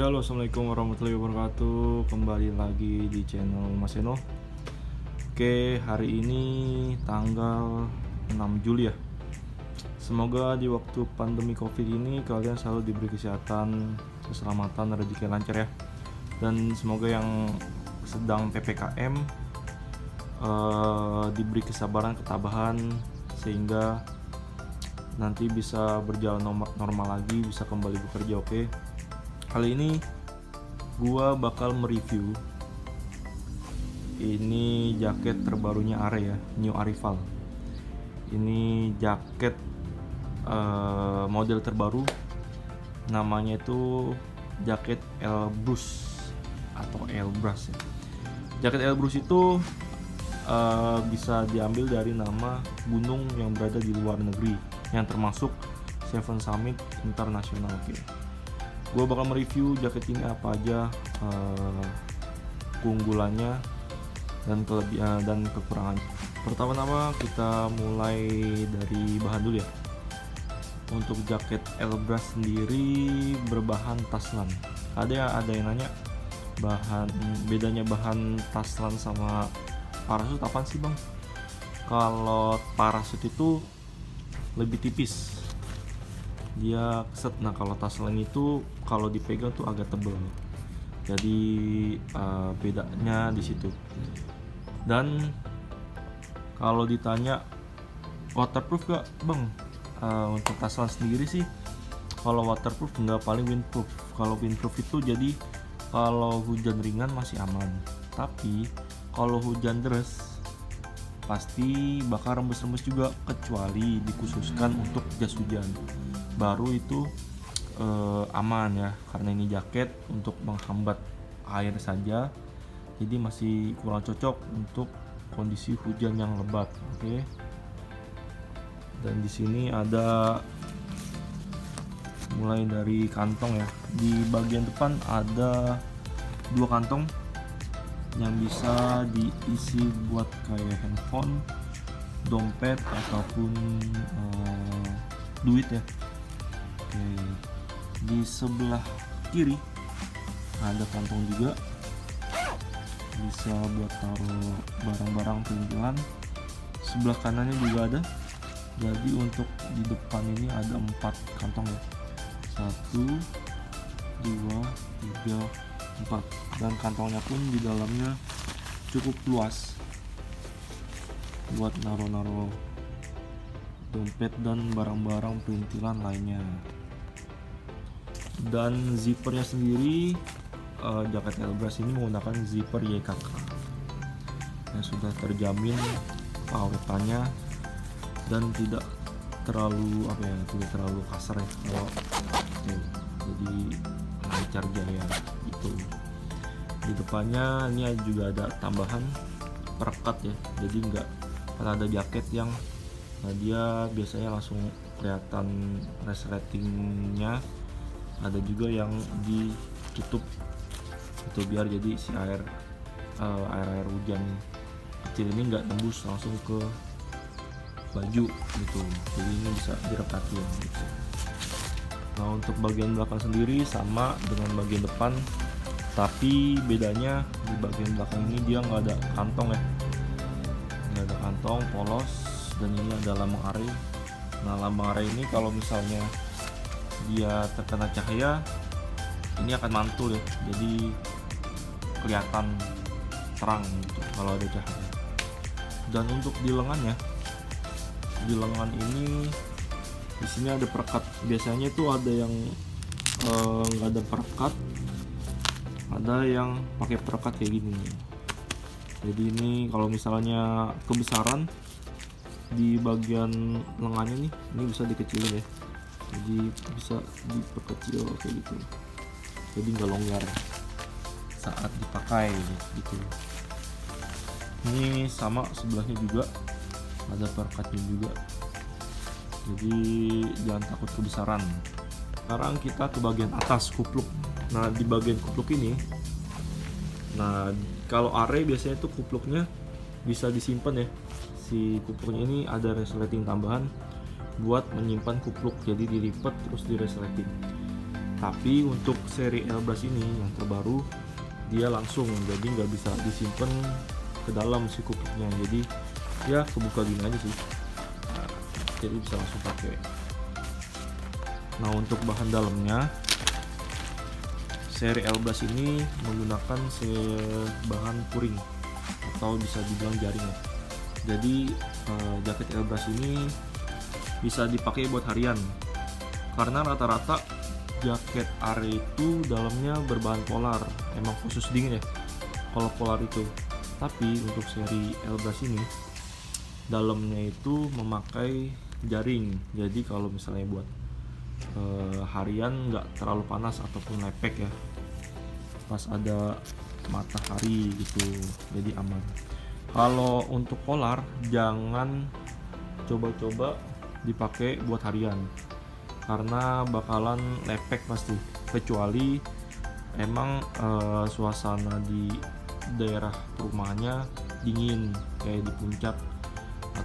Ya, halo, assalamualaikum warahmatullahi wabarakatuh. Kembali lagi di channel Mas Eno. Oke, hari ini tanggal 6 Juli ya. Semoga di waktu pandemi COVID ini kalian selalu diberi kesehatan, keselamatan, rezeki lancar ya. Dan semoga yang sedang PPKM diberi kesabaran, ketabahan sehingga nanti bisa berjalan normal lagi, bisa kembali bekerja. Oke. Kali ini gua bakal mereview ini jaket terbarunya Are ya, New Arrival. Ini jaket model terbaru, namanya itu jaket Elbrus atau Elbrus ya. Jaket Elbrus itu bisa diambil dari nama gunung yang berada di luar negeri yang termasuk Seven Summit International. Oke. Gue bakal mereview jaket ini apa aja keunggulannya dan kelebihan dan kekurangannya. Pertama-tama kita mulai dari bahan dulu ya. Untuk jaket Elbrus sendiri berbahan taslan. Ada yang nanya bedanya bahan taslan sama parasut apaan sih bang? Kalau parasut itu lebih tipis, dia keset. Nah kalau taslan itu kalau dipegang tuh agak tebel, jadi bedanya di situ. Dan kalau ditanya waterproof gak bang, untuk taslan sendiri sih kalau waterproof nggak, paling windproof. Kalau windproof itu jadi kalau hujan ringan masih aman, tapi kalau hujan deras pasti bakal rembes-rembes juga, kecuali dikhususkan untuk jas hujan baru itu aman ya, karena ini jaket untuk menghambat air saja, jadi masih kurang cocok untuk kondisi hujan yang lebat. Oke. Dan di sini ada mulai dari kantong ya. Di bagian depan ada 2 kantong yang bisa diisi buat kayak handphone, dompet ataupun duit ya. Oke. Di sebelah kiri ada kantong juga, bisa buat taruh barang-barang perintilan. Sebelah kanannya juga ada. Jadi untuk di depan ini ada 4 kantong ya. 1, 2, 3, 4. Dan kantongnya pun di dalamnya cukup luas buat naruh-naruh dompet dan barang-barang perintilan lainnya. Dan zippernya sendiri, jaket Elbrus ini menggunakan zipper YKK yang sudah terjamin keawetannya dan tidak terlalu tidak terlalu kasar ya, kalau jadi lancar jaya gitu. Di depannya ini juga ada tambahan perekat ya, jadi nggak, kan ada jaket yang dia biasanya langsung kelihatan resletingnya, ada juga yang ditutup itu biar jadi si air hujan kecil ini nggak tembus langsung ke baju gitu, jadi ini bisa direkatin gitu. Nah untuk bagian belakang sendiri sama dengan bagian depan, tapi bedanya di bagian belakang ini dia nggak ada kantong ya, nggak ada kantong, polos. Dan ini ada lambang Are. Nah lambang Are ini kalau misalnya dia terkena cahaya ini akan mantul ya, jadi kelihatan terang gitu kalau ada cahaya. Dan untuk di lengannya, di lengan ini di sini ada perekat. Biasanya itu ada yang nggak ada perekat, ada yang pakai perekat kayak gini. Jadi ini kalau misalnya kebesaran di bagian lengannya nih, ini bisa dikecilin ya, jadi bisa diperkecil kayak gitu, jadi nggak longgar saat dipakai gitu. Ini sama sebelahnya juga ada perekatnya juga, jadi jangan takut kebesaran. Sekarang kita ke bagian atas kupluk. Nah di bagian kupluk ini, nah kalau Are biasanya tuh kupluknya bisa disimpan ya. Si kupluknya ini ada resleting tambahan buat menyimpan kupluk, jadi dilipat terus di resleting. Tapi untuk seri Elbrus ini yang terbaru dia langsung, jadi nggak bisa disimpan ke dalam si kupluknya, jadi ya kebuka gini aja sih. Nah, jadi bisa langsung pakai. Nah, untuk bahan dalamnya seri Elbrus ini menggunakan bahan puring atau bisa dibilang jaring ya. Jadi jaket Elbrus ini bisa dipakai buat harian karena rata-rata jaket Are itu dalamnya berbahan polar, emang khusus dingin ya kalau polar itu. Tapi untuk seri Elbrus ini dalamnya itu memakai jaring, jadi kalau misalnya buat harian nggak terlalu panas ataupun lepek ya pas ada matahari gitu, jadi aman. Kalau untuk polar jangan coba-coba dipakai buat harian karena bakalan lepek pasti, kecuali emang suasana di daerah perumahannya dingin kayak di puncak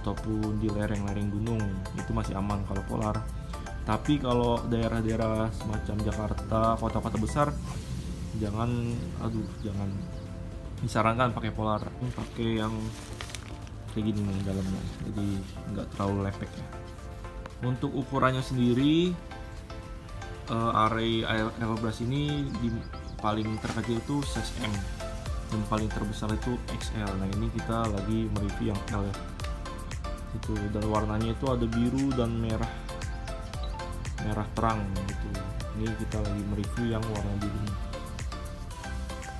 ataupun di lereng-lereng gunung, itu masih aman kalau polar. Tapi kalau daerah-daerah semacam Jakarta, kota-kota besar, jangan disarankan pakai polar, pakai yang kayak gini nih dalamnya, jadi nggak terlalu lepek ya. Untuk ukurannya sendiri Are Elbrus ini paling terkecil itu size M dan paling terbesar itu XL. Nah, ini kita lagi mereview yang L ya, itu, dan warnanya itu ada biru dan merah terang gitu. Ini kita lagi mereview yang warna biru.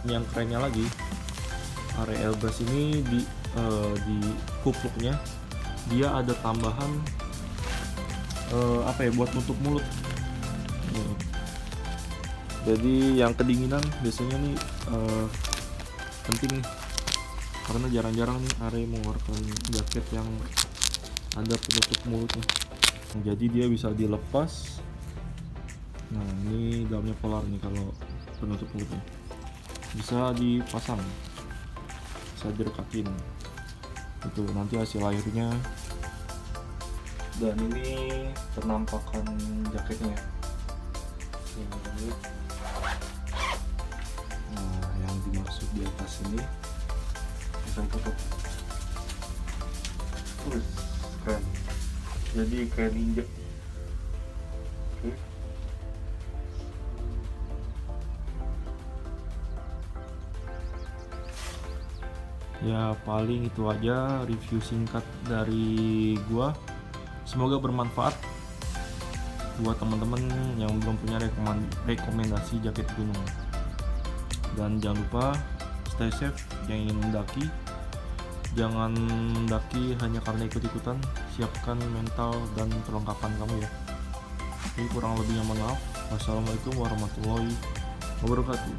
Yang kerennya lagi, Are Elbrus ini di kupluknya dia ada tambahan buat nutup mulut. Jadi yang kedinginan biasanya nih penting nih, karena jarang-jarang nih Are mengeluarkan jaket yang ada penutup mulutnya. Jadi dia bisa dilepas. Nah, ini dalamnya polar nih, kalau penutup mulutnya bisa dipasang, bisa direkatin itu nanti hasil akhirnya. Dan ini penampakan jaketnya. Nah, yang dimaksud di atas ini bisa tutup. Keren. Jadi kayak ninja. Oke. Ya paling itu aja review singkat dari gua. Semoga bermanfaat buat teman-teman yang belum punya rekomendasi jaket gunung. Dan jangan lupa stay safe yang ingin mendaki. Jangan mendaki hanya karena ikut-ikutan, siapkan mental dan perlengkapan kamu ya. Ini kurang lebihnya mohon maaf. Wassalamualaikum warahmatullahi wabarakatuh.